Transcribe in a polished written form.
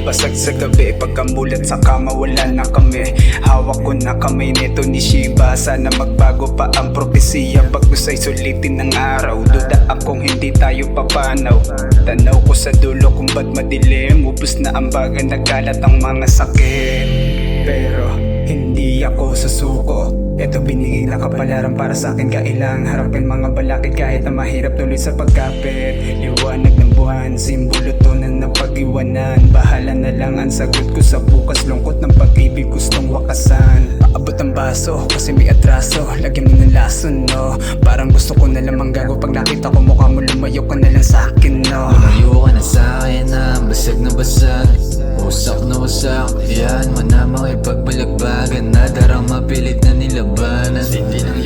Basag sa gabi, pagkamulat sa kama wala na kami. Hawak ko na kamay nito ni Shiba. Sana magbago pa ang propesiya bago sa'y sulitin ng araw. Duda akong hindi tayo papanaw. Tanaw ko sa dulo kung ba't madilim. Ubus na ang baga, nagkalat ang mga sakit. Pero hindi ako susuko. Ito binigay na kapalaran para sa akin. Kailang harapin mga balakid kahit na mahirap tuloy sa pagkapit. Liwanag ng buwan, simbolo to na napag-iwanan. Bahala na lang ang sagot ko sa bukas. Lungkot ng pag-ibig gustong wakasan. Paabot ang baso kasi may atraso. Lagyan mo ng lason, no? Parang gusto ko na lang manggago. Pag nakita ko mukha mo, lumayo ka na lang sa akin, no? Lumayo ka na sa akin na basag na basag. Wasak na wasak, yan mo na makipagbalagbagan. Nadarama pilit na nilabanan. Hindi lang